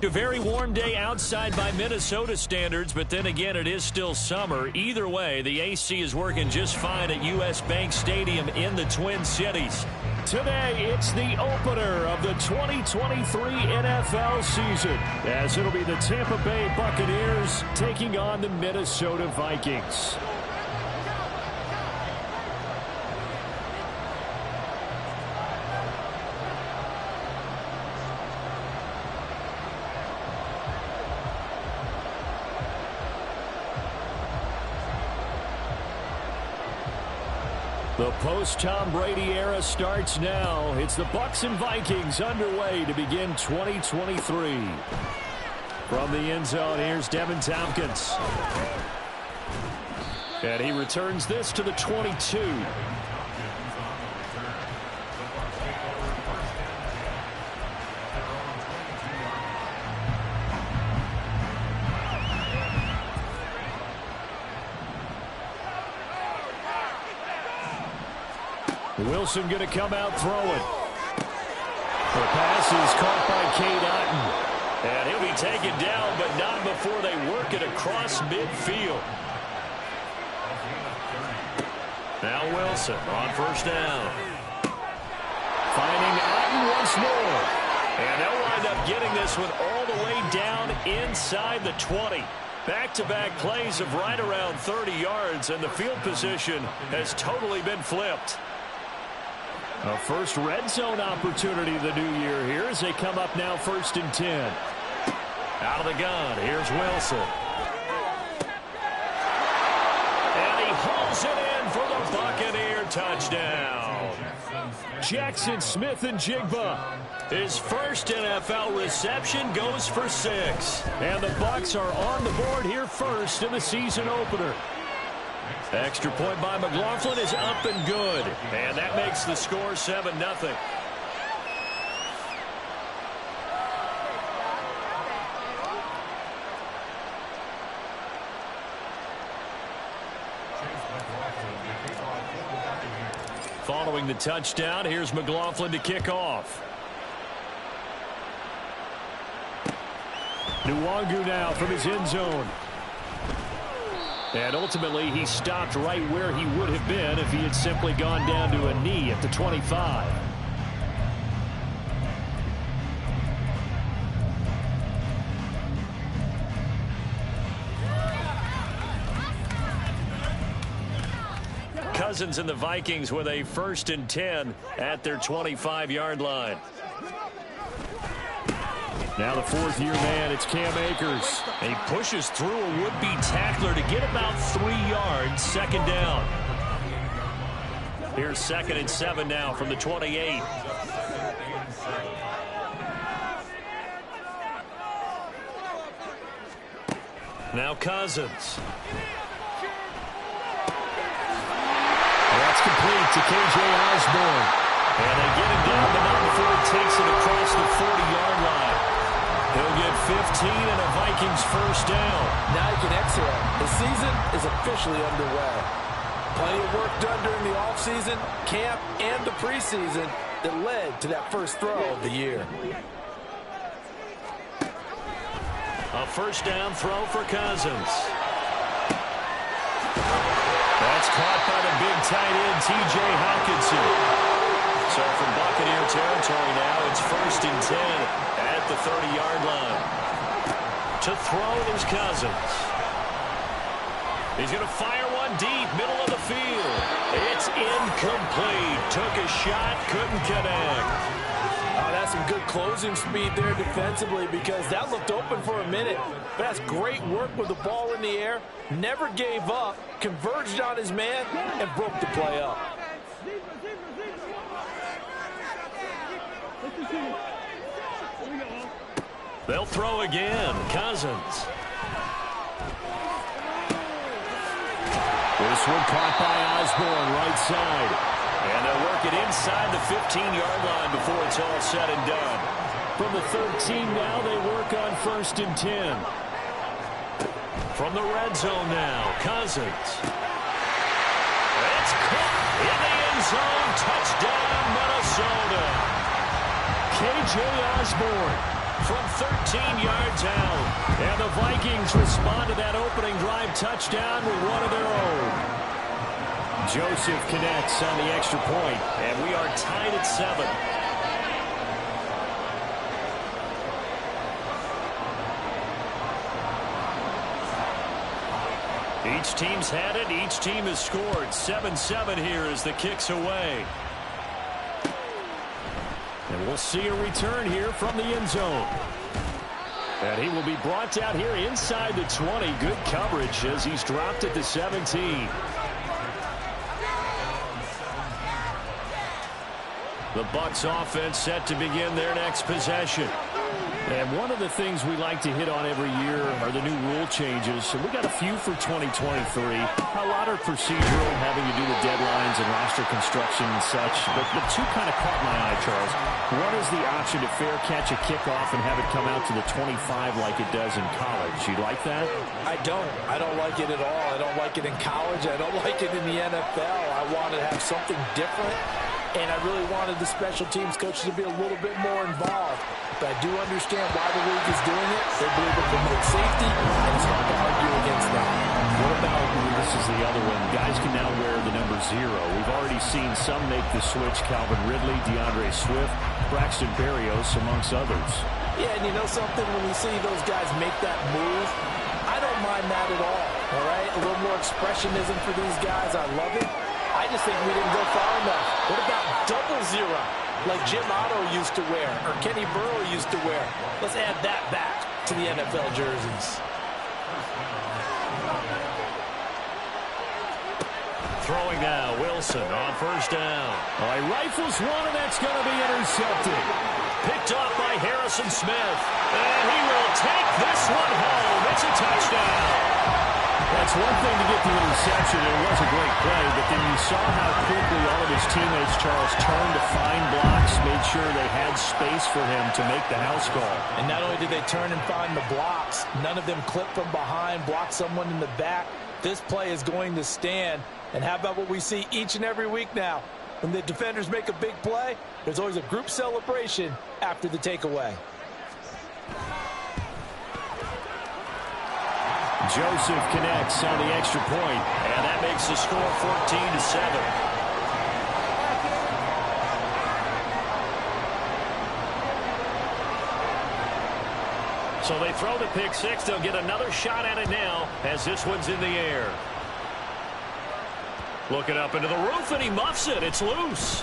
A very warm day outside by Minnesota standards, but then again, it is still summer. Either way, the AC is working just fine at U.S. Bank Stadium in the Twin Cities. Today, it's the opener of the 2023 NFL season, as it'll be the Tampa Bay Buccaneers taking on the Minnesota Vikings. The post-Tom Brady era starts now. It's the Bucs and Vikings underway to begin 2023. From the end zone, here's Devin Tompkins. And he returns this to the 22. Wilson going to come out throwing. The pass is caught by Cade Otton. And he'll be taken down, but not before they work it across midfield. Now Wilson on first down. Finding Otton once more. And they'll wind up getting this one all the way down inside the 20. Back-to-back plays of right around 30 yards, and the field position has totally been flipped. A first red zone opportunity the new year here as they come up now 1st and 10. Out of the gun, here's Wilson. And he hauls it in for the Buccaneer touchdown. Jackson Smith-Njigba. His first NFL reception goes for 6. And the Bucs are on the board here first in the season opener. Extra point by McLaughlin is up and good. And that makes the score 7-0. Following the touchdown, here's McLaughlin to kick off. Nwangu now from his end zone. And ultimately, he stopped right where he would have been if he had simply gone down to a knee at the 25. Cousins and the Vikings with a 1st and 10 at their 25-yard line. Now the 4th-year man, it's Cam Akers. And he pushes through a would-be tackler to get about 3 yards, 2nd down. Here's 2nd and 7 now from the 28. Now Cousins. That's complete to K.J. Osborne. And they get him down, but not before he takes it across the 40-yard line. He'll get 15 and a Vikings 1st down. Now he can exhale. The season is officially underway. Plenty of work done during the offseason, camp, and the preseason that led to that first throw of the year. A 1st down throw for Cousins. That's caught by the big tight end, T.J. Hockenson. So from Buccaneer territory now, it's 1st and 10 at the 30-yard line. To throw, there's Cousins. He's going to fire one deep, middle of the field. It's incomplete. Took a shot, couldn't connect. Oh, that's some good closing speed there defensively because that looked open for a minute. But that's great work with the ball in the air. Never gave up, converged on his man, and broke the play up. They'll throw again. Cousins. This one caught by Osborne, right side. And they'll work it inside the 15-yard line before it's all said and done. From the 13 now, they work on 1st and 10. From the red zone now, Cousins. It's caught in the end zone. Touchdown, Minnesota. K.J. Osborne. from 13 yards out. And the Vikings respond to that opening drive touchdown with one of their own. Joseph connects on the extra point, and we are tied at 7. Each team's had it. Each team has scored. 7-7 here as the kick's away. And we'll see a return here from the end zone. And he will be brought down here inside the 20. Good coverage as he's dropped at the 17. The Bucs offense set to begin their next possession. And one of the things we like to hit on every year are the new rule changes. And we got a few for 2023. A lot are procedural, having to do with deadlines and roster construction and such. But the two kind of caught my eye, Charles. One is the option to fair catch a kickoff and have it come out to the 25 like it does in college. You like that? I don't. I don't like it at all. I don't like it in college. I don't like it in the NFL. I want to have something different. And I really wanted the special teams coaches to be a little bit more involved. But I do understand why the league is doing it. They believe it promotes safety, and it's hard to argue against that. What about, this is the other one, guys can now wear the number 0. We've already seen some make the switch. Calvin Ridley, DeAndre Swift, Braxton Berrios, amongst others. Yeah, and you know something? When we see those guys make that move, I don't mind that at all right? A little more expressionism for these guys. I love it. I just think we didn't go far enough. What about double 0, like Jim Otto used to wear or Kenny Burrow used to wear? Let's add that back to the NFL jerseys. Throwing now, Wilson on first down. He rifles one, and that's going to be intercepted. Picked off by Harrison Smith. And he will take this one home. It's a touchdown. That's one thing to get the interception. It was a great play, but then you saw how quickly all of his teammates, Charles, turned to find blocks, made sure they had space for him to make the house call. And not only did they turn and find the blocks, none of them clipped from behind, blocked someone in the back. This play is going to stand. And how about what we see each and every week now? When the defenders make a big play, there's always a group celebration after the takeaway. Joseph connects on the extra point, and that makes the score 14-7. So they throw the pick six. They'll get another shot at it now as this one's in the air. Looking up into the roof, and he muffs it. It's loose.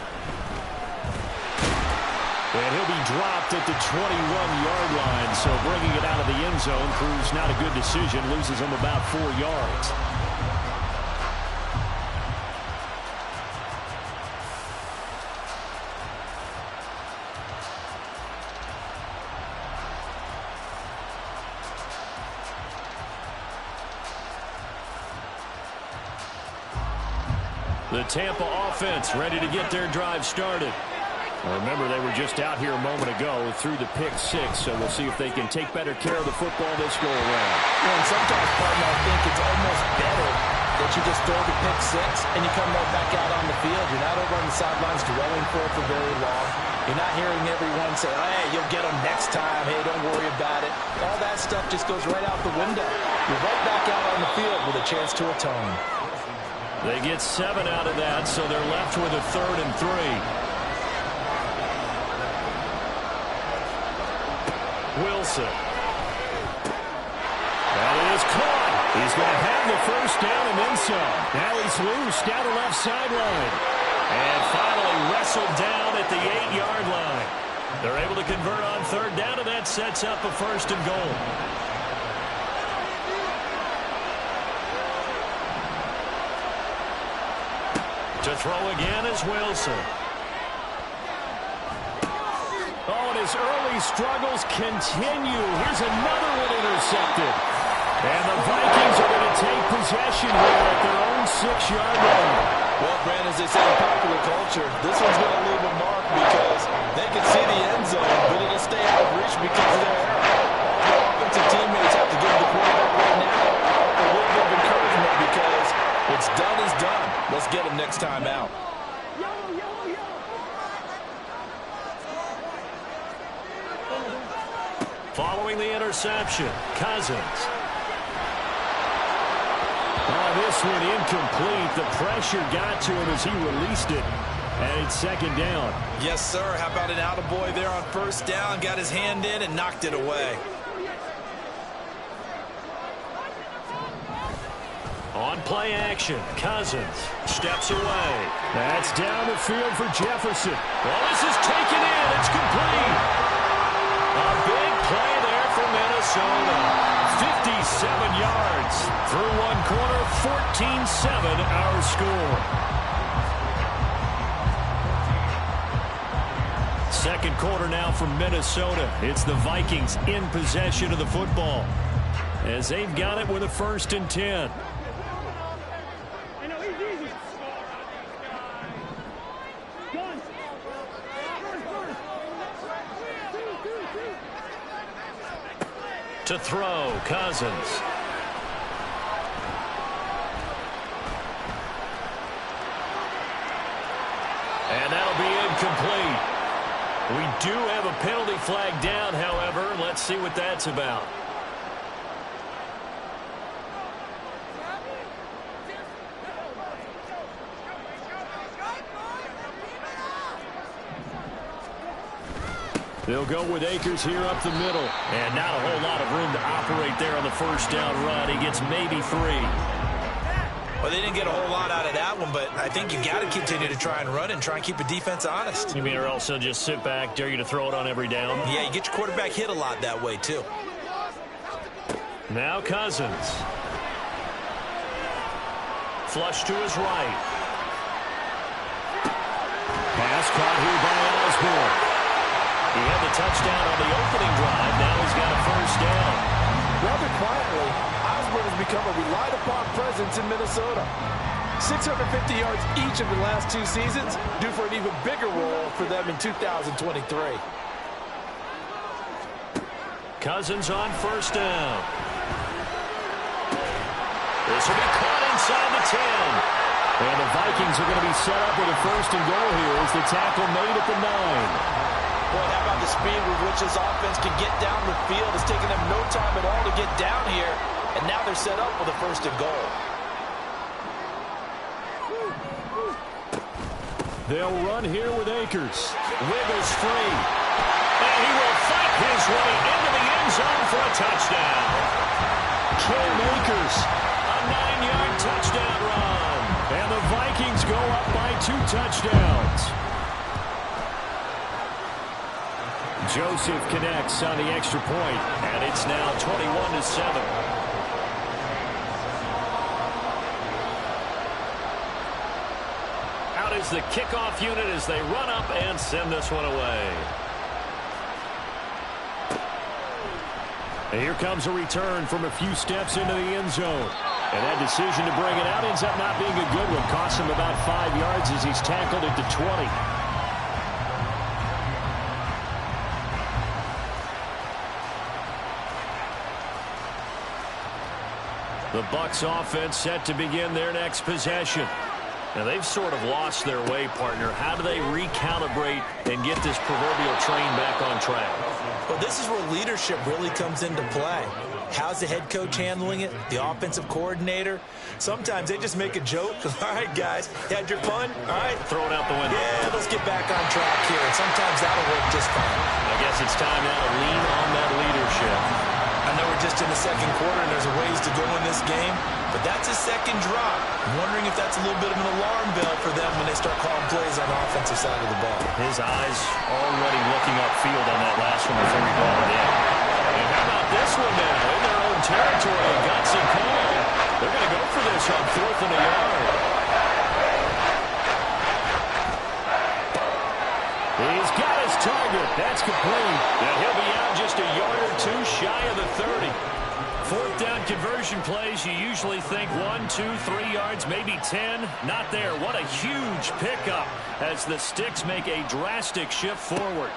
And he'll be dropped at the 21-yard line, so bringing it out of the end zone proves not a good decision, loses him about 4 yards. The Tampa offense ready to get their drive started. Remember, they were just out here a moment ago through the pick six, so we'll see if they can take better care of the football this go around. And sometimes, partner, I think it's almost better that you just throw the pick six and you come right back out on the field. You're not over on the sidelines dwelling for it for very long. You're not hearing everyone say, hey, you'll get them next time. Hey, don't worry about it. All that stuff just goes right out the window. You're right back out on the field with a chance to atone. They get 7 out of that, so they're left with a 3rd and 3. Wilson. That is caught. He's going to have the first down and then some. Now he's loose down the left sideline. And finally wrestled down at the 8-yard line. They're able to convert on 3rd down, and that sets up a 1st and goal. To throw again is Wilson. Oh, and his early struggles continue. Here's another one intercepted. And the Vikings are going to take possession here at their own 6-yard line. Well, Brandon, as they say in popular culture, this one's going to leave a mark because they can see the end zone, but it'll stay out of reach because of their error. The offensive teammates have to give the quarterback right now a little bit of encouragement because what's done is done. Let's get him next time out. Following the interception, Cousins. This one incomplete. The pressure got to him as he released it. And it's second down. Yes, sir. How about an attaboy there on first down? Got his hand in and knocked it away. On play action, Cousins steps away. That's down the field for Jefferson. Well, this is taken in. It's complete. A big play there for Minnesota. 57 yards through one quarter, 14-7 our score. Second quarter now for Minnesota. It's the Vikings in possession of the football as they've got it with a 1st and 10. To throw, Cousins. And that'll be incomplete. We do have a penalty flag down, however. Let's see what that's about. They'll go with Akers here up the middle. And not a whole lot of room to operate there on the first down run. He gets maybe 3. Well, they didn't get a whole lot out of that one, but I think you got to continue to try and run and try and keep the defense honest. You mean or else they'll just sit back, dare you to throw it on every down? Yeah, you get your quarterback hit a lot that way, too. Now Cousins. Flush to his right. Pass caught here by Osborne. He had the touchdown on the opening drive. Now he's got a first down. Rather quietly, Osborne has become a relied-upon presence in Minnesota. 650 yards each of the last 2 seasons, due for an even bigger role for them in 2023. Cousins on first down. This will be caught inside the 10. And the Vikings are going to be set up with a 1st and goal here as the tackle made at the 9. Boy, how about the speed with which this offense can get down the field? It's taken them no time at all to get down here, and now they're set up with a 1st and goal. They'll run here with Akers. Wiggles free. And he will fight his way into the end zone for a touchdown. Cam Akers, a 9-yard touchdown run. And the Vikings go up by 2 touchdowns. Joseph connects on the extra point, and it's now 21-7. Out is the kickoff unit as they run up and send this one away. And here comes a return from a few steps into the end zone. And that decision to bring it out ends up not being a good one. Costs him about 5 yards as he's tackled at the 20. The Bucs offense set to begin their next possession. Now, they've sort of lost their way, partner. How do they recalibrate and get this proverbial train back on track? Well, this is where leadership really comes into play. How's the head coach handling it? The offensive coordinator? Sometimes they just make a joke. All right, guys, you had your fun? All right. Throw it out the window. Yeah, let's get back on track here. And sometimes that'll work just fine. I guess it's time now to lean on that leadership. I know we're just in the second quarter and there's a ways to go in this game, but that's a second drop. I'm wondering if that's a little bit of an alarm bell for them when they start calling plays on the offensive side of the ball. His eyes already looking upfield on that last one before he brought it in. And how about this one now? In their own territory, got some call. They're going to go for this on 4th and a yard. He's got his target. That's complete. And he'll be out just a yard or 2 shy of the 30. 4th down conversion plays, you usually think 1, 2, 3 yards, maybe 10. Not there. What a huge pickup as the Sticks make a drastic shift forward.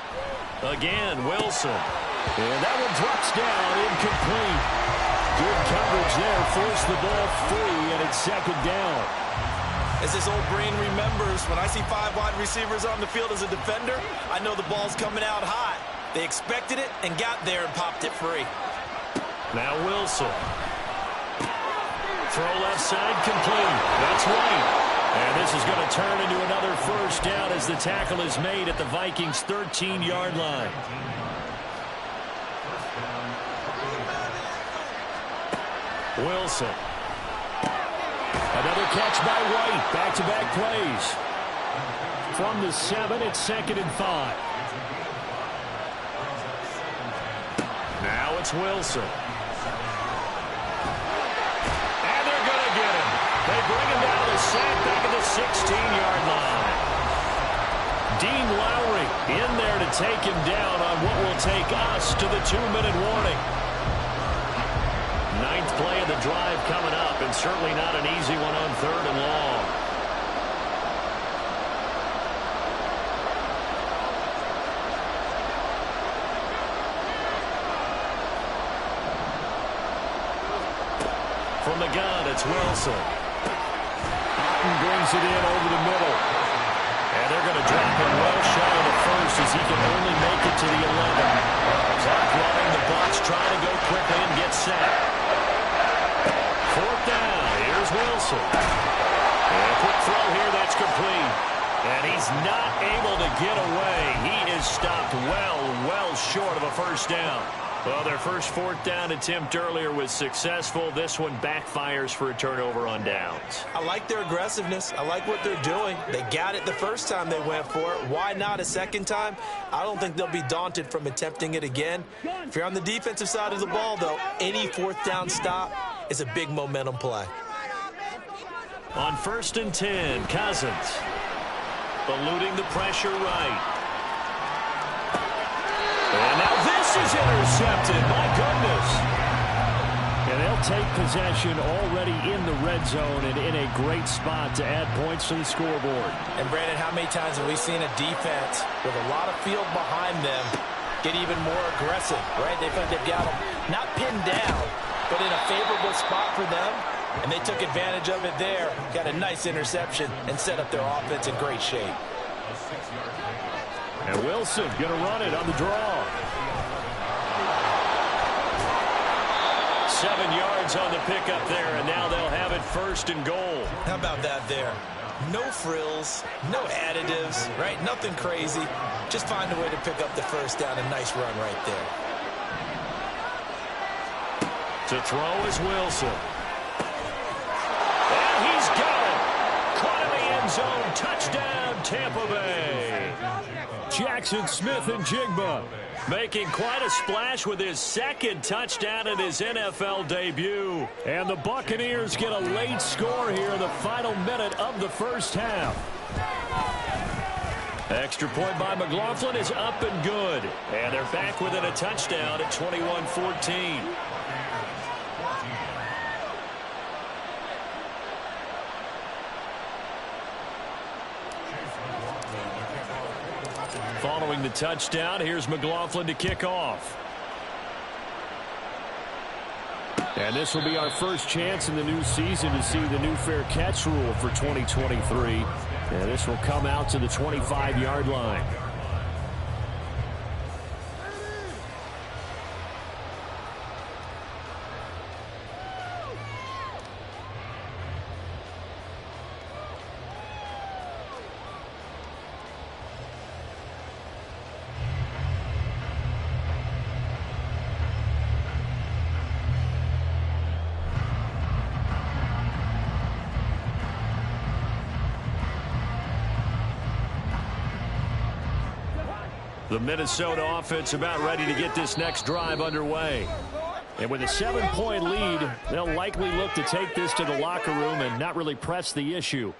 Again, Wilson. And that one drops down, incomplete. Good coverage there. Forced the ball free, and it's second down. As this old brain remembers, when I see 5 wide receivers on the field as a defender, I know the ball's coming out hot. They expected it and got there and popped it free. Now Wilson. Throw left side complete. That's right. And this is going to turn into another first down as the tackle is made at the Vikings' 13-yard line. Wilson. Another catch by White. Back-to-back plays. From the 7, it's 2nd and 5. Now it's Wilson. And they're going to get him. They bring him down to the sack back at the 16-yard line. Dean Lowry in there to take him down on what will take us to the 2-minute warning. 9th play of the drive coming up, and certainly not an easy one on 3rd and long. From the gun, it's Wilson. Otten brings it in over the middle. And they're going to drop him well shy of the first as he can only make it to the 11. Clock running, the Bucs trying to go quickly and get set. 4th down, here's Wilson. And a quick throw here, that's complete. And he's not able to get away. He is stopped well short of a first down. Well, their first 4th down attempt earlier was successful. This one backfires for a turnover on downs. I like their aggressiveness. I like what they're doing. They got it the first time they went for it. Why not a second time? I don't think they'll be daunted from attempting it again. If you're on the defensive side of the ball, though, any 4th down stop is a big momentum play. On 1st and 10, Cousins. Eluding the pressure right. And now this is intercepted. My goodness. And they'll take possession already in the red zone and in a great spot to add points to the scoreboard. And, Brandon, how many times have we seen a defense with a lot of field behind them get even more aggressive, right? They've got them not pinned down, but in a favorable spot for them. And they took advantage of it there. Got a nice interception and set up their offense in great shape. And Wilson going to run it on the draw. 7 yards on the pickup there, and now they'll have it 1st and goal. How about that there? No frills, no additives, right? Nothing crazy. Just find a way to pick up the first down. A nice run right there. To throw is Wilson. And he's got it. Caught in the end zone. Touchdown, Tampa Bay. Jackson Smith and Jigba making quite a splash with his 2nd touchdown in his NFL debut. And the Buccaneers get a late score here in the final minute of the first half. Extra point by McLaughlin is up and good. And they're back within a touchdown at 21-14. Following the touchdown, here's McLaughlin to kick off. And this will be our first chance in the new season to see the new fair catch rule for 2023. And this will come out to the 25-yard line. The Minnesota offense about ready to get this next drive underway. And with a 7-point lead, they'll likely look to take this to the locker room and not really press the issue.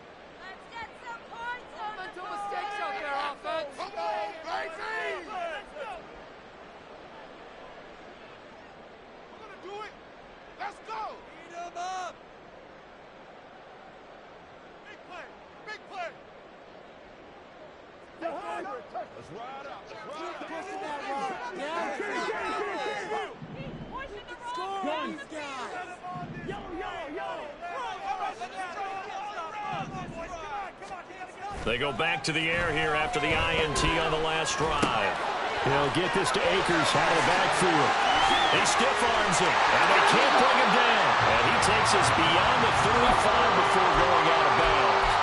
They go back to the air here after the INT on the last drive. He'll get this to Akers out of the backfield. He stiff arms him, and they can't bring him down. And he takes us beyond the 35 before going out of bounds.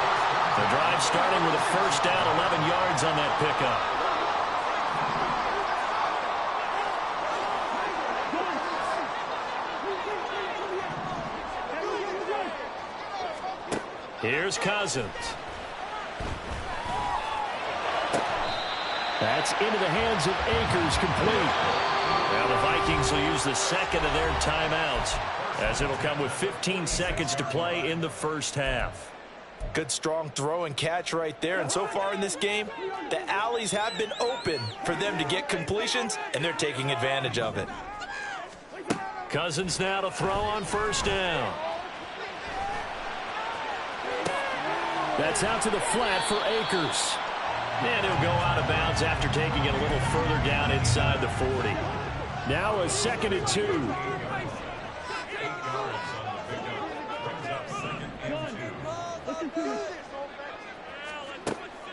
The drive starting with a first down, 11 yards on that pickup. Here's Cousins. That's into the hands of Akers, complete. Now the Vikings will use the second of their timeouts, as it'll come with 15 seconds to play in the first half. Good strong throw and catch right there. And so far in this game, the alleys have been open for them to get completions, and they're taking advantage of it. Cousins now to throw on first down. That's out to the flat for Akers. And he'll go out of bounds after taking it a little further down inside the 40. Now a 2nd and 2.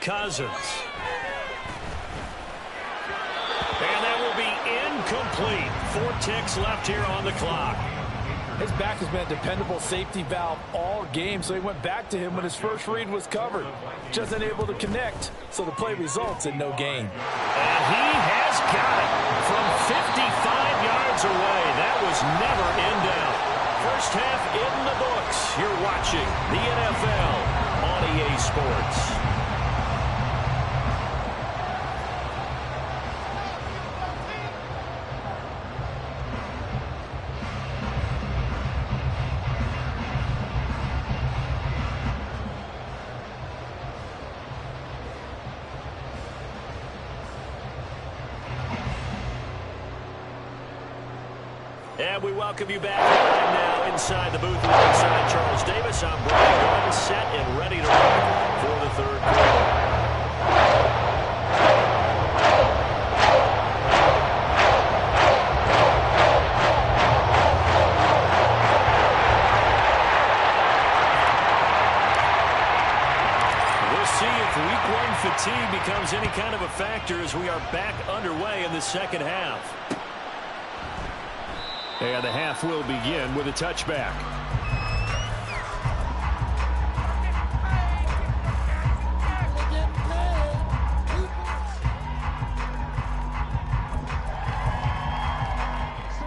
Cousins. And that will be incomplete. 4 ticks left here on the clock. His back has been a dependable safety valve all game, so he went back to him when his first read was covered. Just unable to connect, so the play results in no gain. And he has got it from 55 yards away. That was never in doubt. First half in the books. You're watching the NFL on EA Sports. And we welcome you back live now inside the booth alongside Charles Davis. I'm Brian Gordon, set and ready to rock for the third quarter. We'll see if week 1 fatigue becomes any kind of a factor as we are back underway in the second half. And the half will begin with a touchback.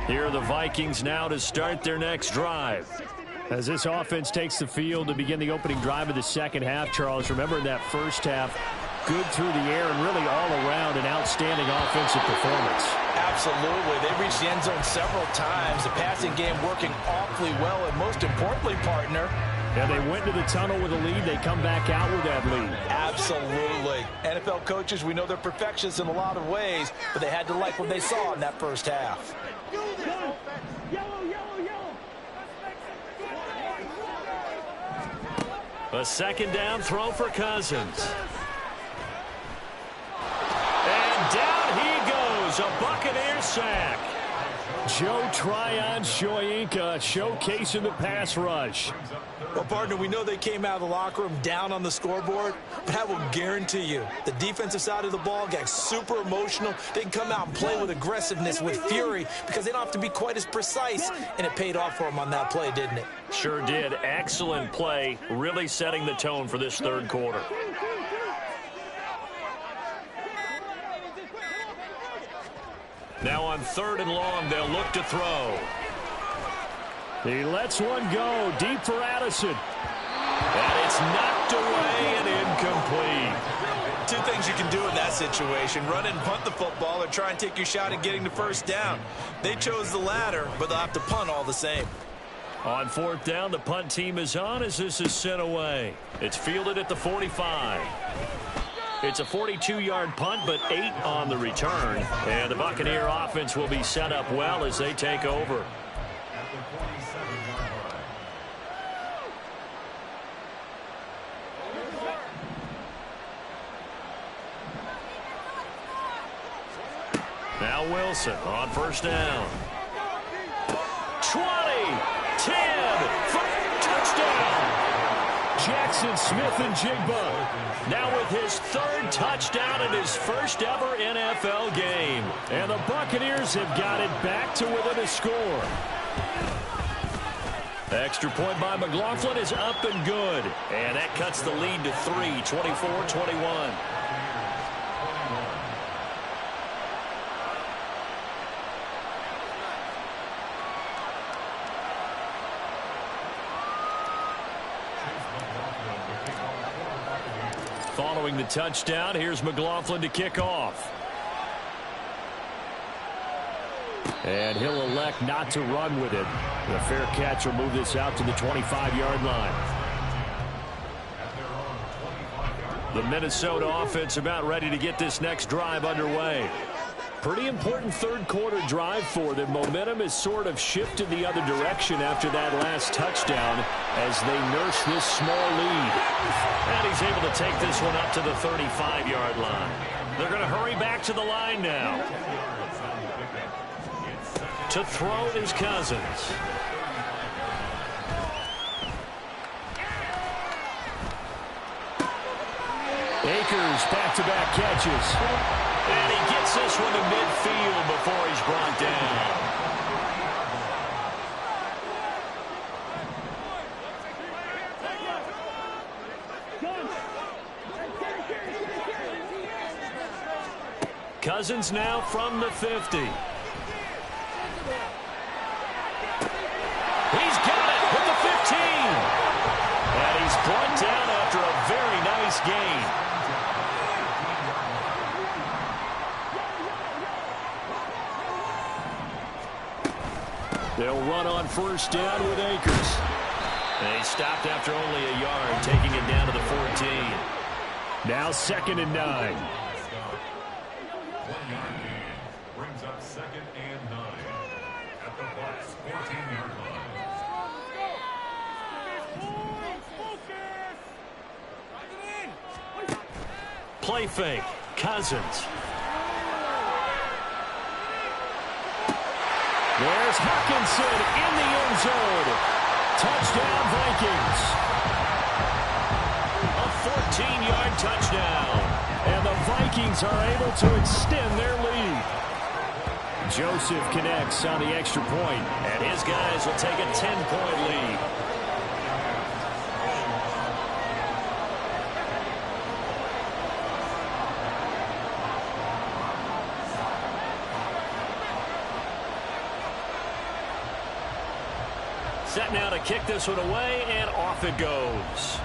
Here are the Vikings now to start their next drive. As this offense takes the field to begin the opening drive of the second half, Charles, remember in that first half, good through the air and really all around an outstanding offensive performance. Absolutely. They reached the end zone several times. The passing game working awfully well, and most importantly, partner. Yeah, they went to the tunnel with a lead. They come back out with that lead. Absolutely. NFL coaches, we know they're perfectionists in a lot of ways, but they had to like what they saw in that first half. A second down throw for Cousins. And down he goes. A Buccaneer sack. Joe Tryon-Shoyinka showcasing the pass rush. Well, partner, we know they came out of the locker room down on the scoreboard, but I will guarantee you the defensive side of the ball got super emotional. They can come out and play with aggressiveness, with fury, because they don't have to be quite as precise, and it paid off for them on that play, didn't it? Sure did. Excellent play, really setting the tone for this third quarter. Now on 3rd and long, they'll look to throw. He lets one go deep for Addison. And it's knocked away and incomplete. Two things you can do in that situation: run and punt the football, or try and take your shot at getting the first down. They chose the latter, but they'll have to punt all the same. On 4th down, the punt team is on as this is sent away. It's fielded at the 45. It's a 42-yard punt, but 8 on the return. And the Buccaneer offense will be set up well as they take over. Now Wilson on 1st down. 20, 10, 5, touchdown. Jackson Smith-Njigba. Now with his third touchdown in his first ever NFL game. And the Buccaneers have got it back to within a score. Extra point by McLaughlin is up and good. And that cuts the lead to 3, 24-21. Following the touchdown, here's McLaughlin to kick off. And he'll elect not to run with it. The fair catch will move this out to the 25-yard line. The Minnesota offense about ready to get this next drive underway. Pretty important third-quarter drive for them. Momentum has sort of shifted the other direction after that last touchdown as they nurse this small lead. And he's able to take this one up to the 35-yard line. They're going to hurry back to the line now. To throw is Cousins. Akers back-to-back catches. And he gets this one to midfield before he's brought down. Cousins now from the 50. He's got it with the 15. And he's brought down after a very nice gain. They'll run on first down with Akers. And he stopped after only a yard, taking it down to the 14. Now 2nd and 9. Brings up 2nd and 9 at the Bucs 14-yard line. Play fake. Cousins. There's Hawkinson in the end zone. Touchdown, Vikings. A 14-yard touchdown. And the Vikings are able to extend their lead. Joseph connects on the extra point, and his guys will take a 10-point lead. Set now to kick this one away, and off it goes.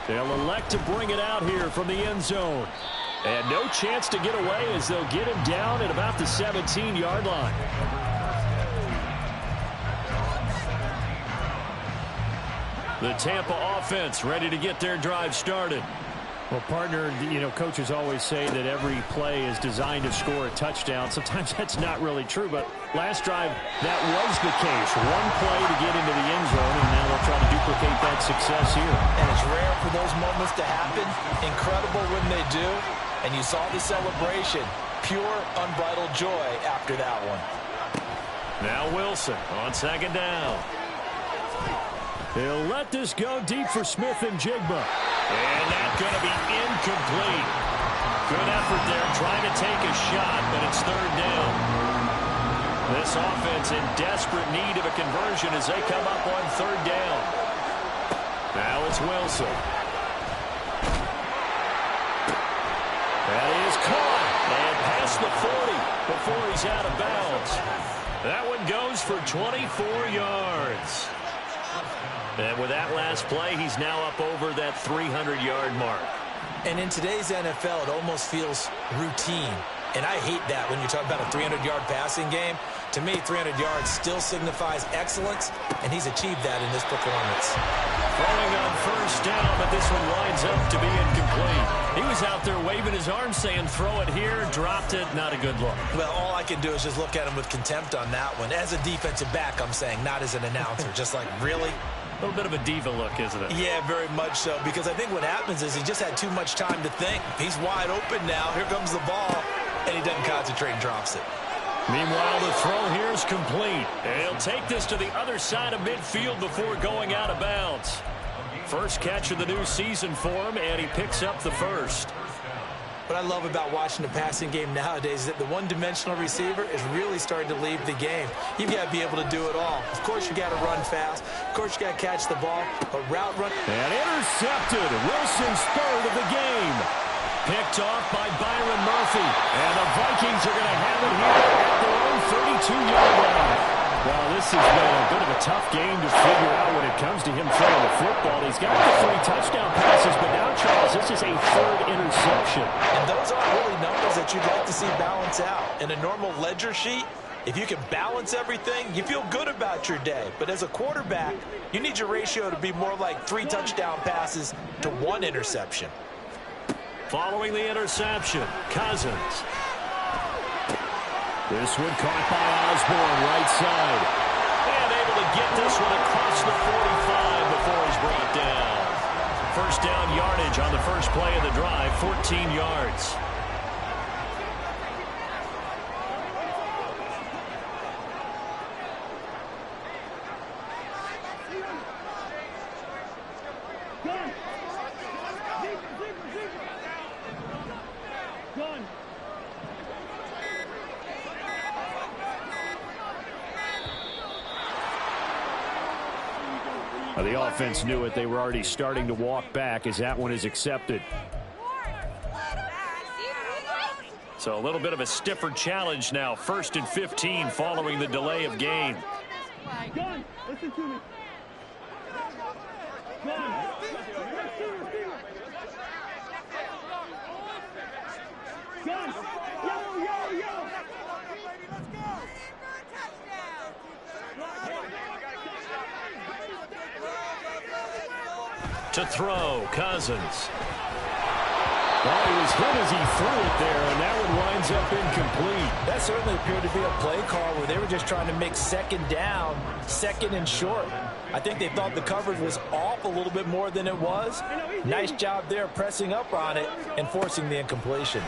They'll elect to bring it out here from the end zone. And no chance to get away as they'll get him down at about the 17-yard line. The Tampa offense ready to get their drive started. Well, partner, you know, coaches always say that every play is designed to score a touchdown. Sometimes that's not really true, but last drive, that was the case. One play to get into the end zone, and now they'll try to duplicate that success here. And it's rare for those moments to happen. Incredible when they do. And you saw the celebration. Pure, unbridled joy after that one. Now Wilson on 2nd down. They'll let this go deep for Smith-Njigba. And that's going to be incomplete. Good effort there trying to take a shot, but it's 3rd down. This offense in desperate need of a conversion as they come up on 3rd down. Now it's Wilson. That is caught. And past the 40 before he's out of bounds. That one goes for 24 yards. And with that last play, he's now up over that 300-yard mark. And in today's NFL, it almost feels routine. And I hate that when you talk about a 300-yard passing game. To me, 300 yards still signifies excellence, and he's achieved that in this performance. Throwing on first down, but this one winds up to be incomplete. He was out there waving his arms saying, throw it here, dropped it, not a good look. Well, all I can do is just look at him with contempt on that one. As a defensive back, I'm saying, not as an announcer. Just like, really? A little bit of a diva look, isn't it? Yeah, very much so, because I think what happens is he just had too much time to think. He's wide open now. Here comes the ball, and he doesn't concentrate and drops it. Meanwhile, the throw here is complete. And he'll take this to the other side of midfield before going out of bounds. First catch of the new season for him, and he picks up the first. What I love about watching the passing game nowadays is that the one-dimensional receiver is really starting to leave the game. You've got to be able to do it all. Of course, you got to run fast. Of course, you got to catch the ball. But route run. And intercepted. Wilson's third of the game. Picked off by Byron Murphy. And the Vikings are going to have it here at their own 32-yard line. Well, this has been a bit of a tough game to figure out when it comes to him throwing the football. He's got the 3 touchdown passes, but now, Charles, this is a 3rd interception. And those aren't really numbers that you'd like to see balance out. In a normal ledger sheet, if you can balance everything, you feel good about your day. But as a quarterback, you need your ratio to be more like 3 touchdown passes to 1 interception. Following the interception, Cousins. This one caught by Osborne, right side. And able to get this one across the 45 before he's brought down. First down yardage on the first play of the drive, 14 yards. The offense knew it. They were already starting to walk back as that one is accepted. So a little bit of a stiffer challenge now. 1st and 15 following the delay of game. Gun, listen to me. Gun. Gun. Yo. To throw, Cousins. Well, he was hit as he threw it there, and that one winds up incomplete. That certainly appeared to be a play call where they were just trying to make 2nd down, 2nd and short. I think they thought the coverage was off a little bit more than it was. Nice job there pressing up on it and forcing the incompletion.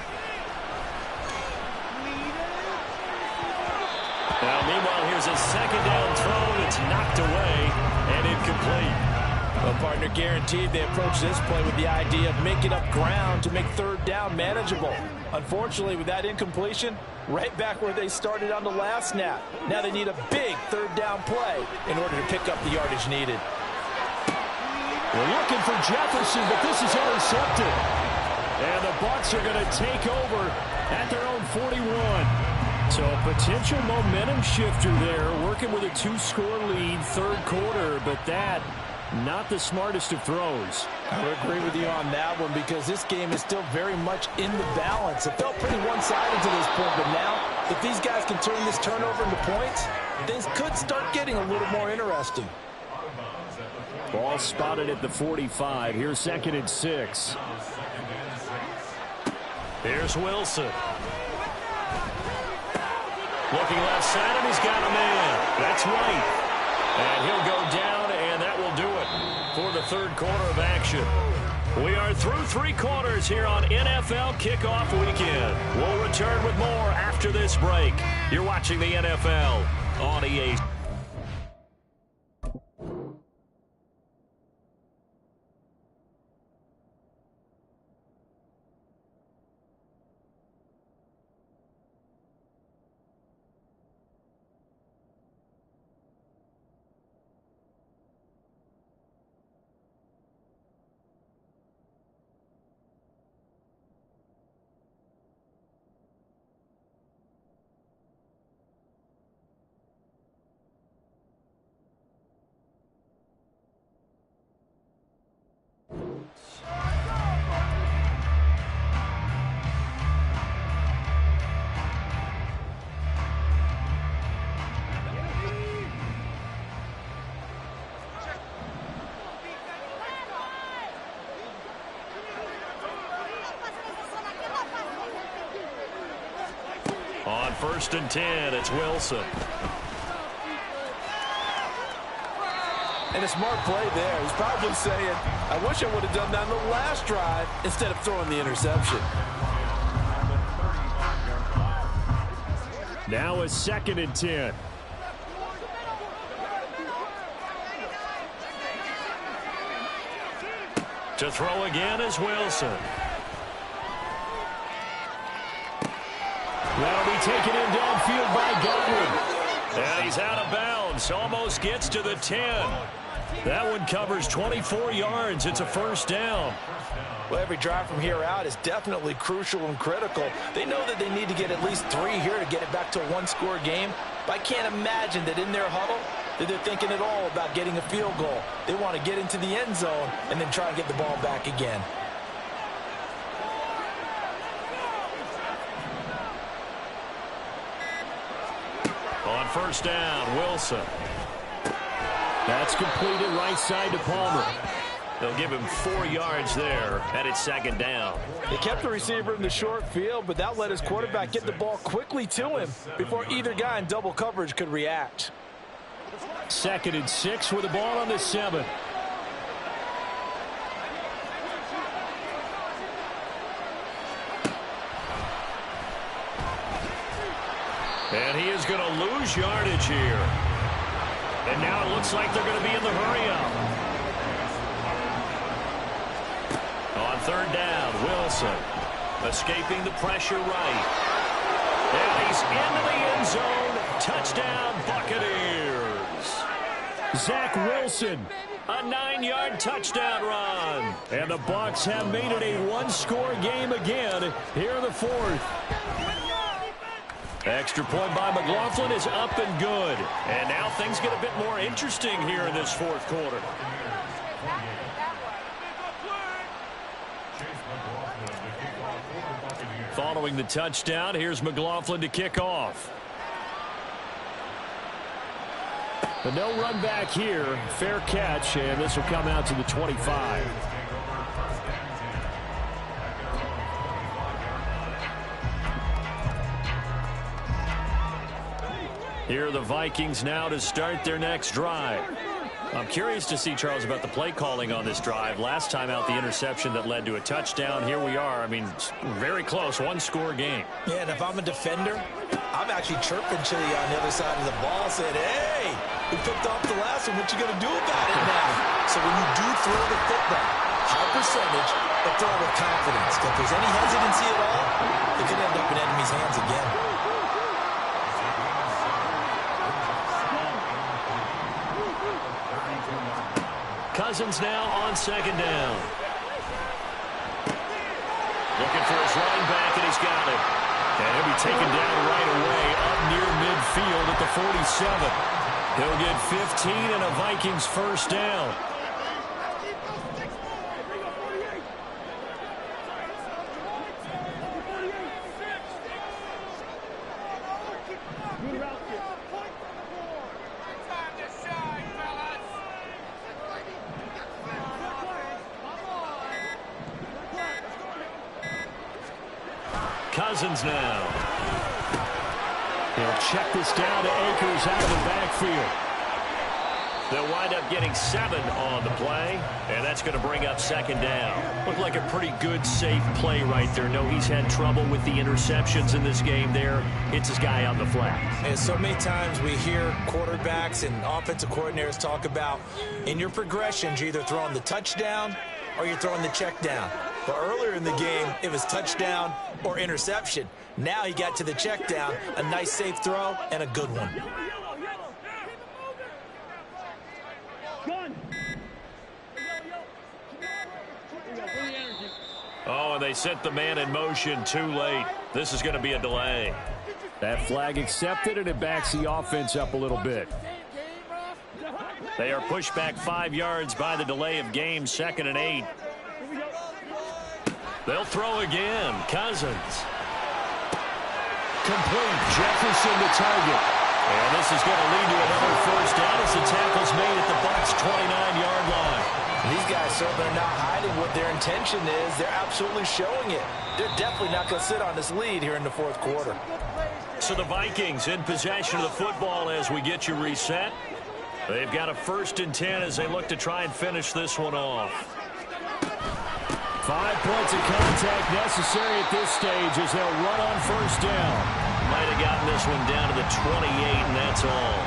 Now, meanwhile, here's a 2nd down throw that's knocked away and incomplete. Well, partner, guaranteed they approach this play with the idea of making up ground to make 3rd down manageable. Unfortunately, with that incompletion, right back where they started on the last snap. Now they need a big 3rd down play in order to pick up the yardage needed. We're looking for Jefferson, but this is intercepted. And the Bucs are going to take over at their own 41. So a potential momentum shifter there, working with a 2-score lead, 3rd quarter, but that not the smartest of throws. I would agree with you on that one because this game is still very much in the balance. It felt pretty one-sided to this point, but now if these guys can turn this turnover into points, things could start getting a little more interesting. Ball spotted at the 45. Here's 2nd and 6. Here's Wilson. Looking left side, and he's got a man. That's right. And he'll go down, and that will do it for the 3rd quarter of action. We are through 3 quarters here on NFL Kickoff Weekend. We'll return with more after this break. You're watching the NFL on EA. On 1st and 10, it's Wilson. And a smart play there. He's probably saying, I wish I would have done that on the last drive instead of throwing the interception. Now a 2nd and 10. To throw again is Wilson. That'll be taken in downfield by Godwin. And he's out of bounds. Almost gets to the 10. That one covers 24 yards. It's a 1st down. Well, every drive from here out is definitely crucial and critical. They know that they need to get at least 3 here to get it back to a 1-score game. But I can't imagine that in their huddle that they're thinking at all about getting a field goal. They want to get into the end zone and then try and get the ball back again. On 1st down, Wilson. That's completed right side to Palmer. They'll give him 4 yards there, and it's 2nd down. They kept the receiver in the short field, but that let his quarterback get the ball quickly to him before either guy in double coverage could react. 2nd and 6 with the ball on the 7. And he is going to lose yardage here. And now it looks like they're going to be in the hurry-up. On 3rd down, Wilson escaping the pressure right. And he's into the end zone. Touchdown, Buccaneers. Zach Wilson, a 9-yard touchdown run. And the Bucs have made it a 1-score game again here in the 4th. Extra point by McLaughlin is up and good. And now things get a bit more interesting here in this 4th quarter. Following the touchdown, here's McLaughlin to kick off. But no run back here. Fair catch, and this will come out to the 25. Here are the Vikings now to start their next drive. I'm curious to see, Charles, about the play calling on this drive. Last time out, the interception that led to a touchdown. Here we are. I mean, very close, 1-score game. Yeah, and if I'm a defender, I'm actually chirping Chili on the other side of the ball, saying, hey, we picked off the last one. What you going to do about it now? So when you do throw the football, high percentage, but throw it with confidence. If there's any hesitancy at all, it could end up in enemy's hands again. Cousins now on 2nd down. Looking for his running back, and he's got it. And he'll be taken down right away up near midfield at the 47. He'll get 15 and a Vikings 1st down. Cousins now. He'll check this down to Akers out of the backfield. They'll wind up getting 7 on the play, and that's going to bring up 2nd down. Looked like a pretty good, safe play right there. No, he's had trouble with the interceptions in this game there. Hits his guy on the flat. And so many times we hear quarterbacks and offensive coordinators talk about in your progressions, you're either throwing the touchdown or you're throwing the check down. But earlier in the game, it was touchdown or interception. Now he got to the check down, a nice safe throw, and a good one. Oh, and they set the man in motion too late. This is going to be a delay. That flag accepted, and it backs the offense up a little bit. They are pushed back 5 yards by the delay of game, 2nd and 8. They'll throw again. Cousins. Complete. Jefferson to target. And this is going to lead to another 1st down as the tackle's made at the Bucs' 29-yard line. These guys certainly are not hiding what their intention is. They're absolutely showing it. They're definitely not going to sit on this lead here in the 4th quarter. So the Vikings in possession of the football as we get you reset. They've got a 1st and 10 as they look to try and finish this one off. 5 points of contact necessary at this stage as they'll run on 1st down. might have gotten this one down to the 28, and that's all.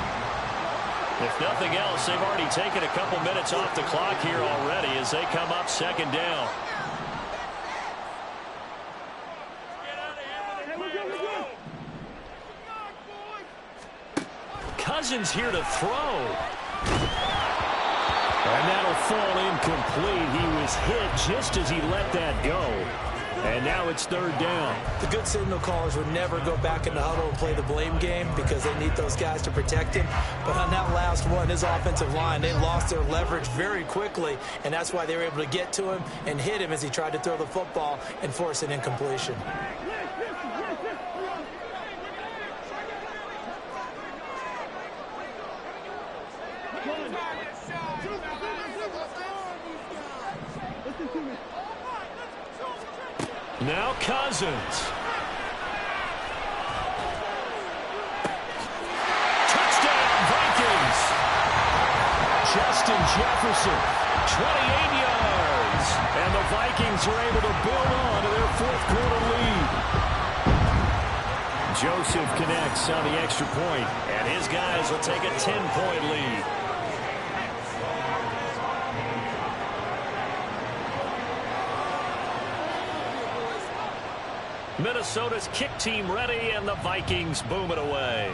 If nothing else, they've already taken a couple minutes off the clock here already as they come up second down. Cousins here to throw. And that'll fall incomplete. He was hit just as he let that go. And now it's third down. The good signal callers would never go back in the huddle and play the blame game because they need those guys to protect him. But on that last one, his offensive line, they lost their leverage very quickly, and that's why they were able to get to him and hit him as he tried to throw the football and force an incompletion. Now Cousins. Touchdown, Vikings. Justin Jefferson, 28 yards. And the Vikings are able to build on to their fourth quarter lead. Joseph connects on the extra point, and his guys will take a 10-point lead. Minnesota's kick team ready, and the Vikings boom it away.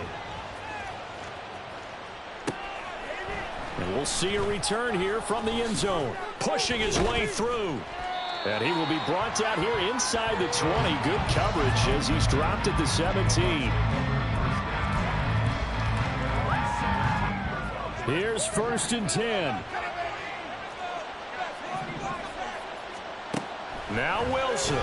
And we'll see a return here from the end zone. Pushing his way through. And he will be brought down here inside the 20. Good coverage as he's dropped at the 17. Here's 1st and 10. Now Wilson.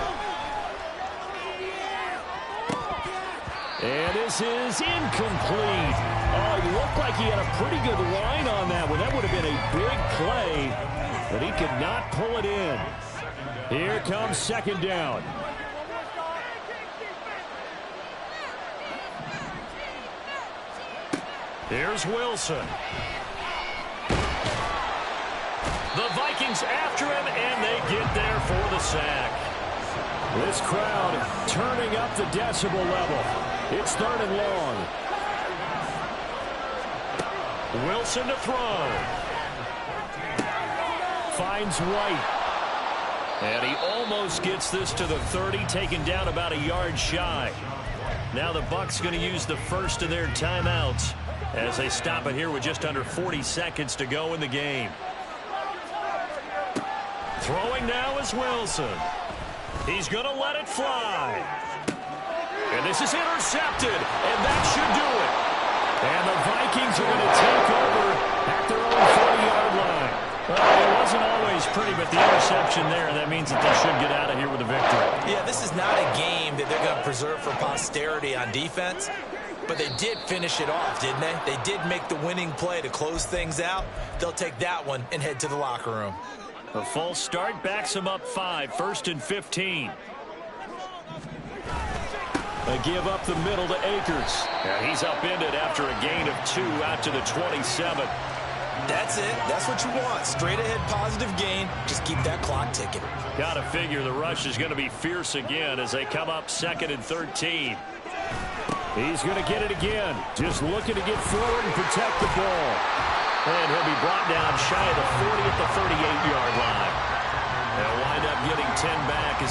And this is incomplete. Oh, it looked like he had a pretty good line on that one. That would have been a big play, but he could not pull it in. Here comes second down. Here's Wilson. The Vikings after him, and they get there for the sack. This crowd turning up the decibel level. It's 3rd and long. Wilson to throw. Finds White. And he almost gets this to the 30, taken down about a yard shy. Now the Bucs going to use the first of their timeouts as they stop it here with just under 40 seconds to go in the game. Throwing now is Wilson. He's going to let it fly. And this is intercepted, and that should do it. And the Vikings are going to take over at their own 40-yard line. Well, it wasn't always pretty, but the interception there, that means that they should get out of here with a victory. Yeah, this is not a game that they're going to preserve for posterity on defense, but they did finish it off, didn't they? They did make the winning play to close things out. They'll take that one and head to the locker room. A false start backs him up 5, 1st and 15. A give up the middle to Akers. And he's upended after a gain of 2 out to the 27. That's it. That's what you want. Straight ahead positive gain. Just keep that clock ticking. Got to figure the rush is going to be fierce again as they come up 2nd and 13. He's going to get it again. Just looking to get forward and protect the ball. And he'll be brought down shy of the 40 at the 38-yard line.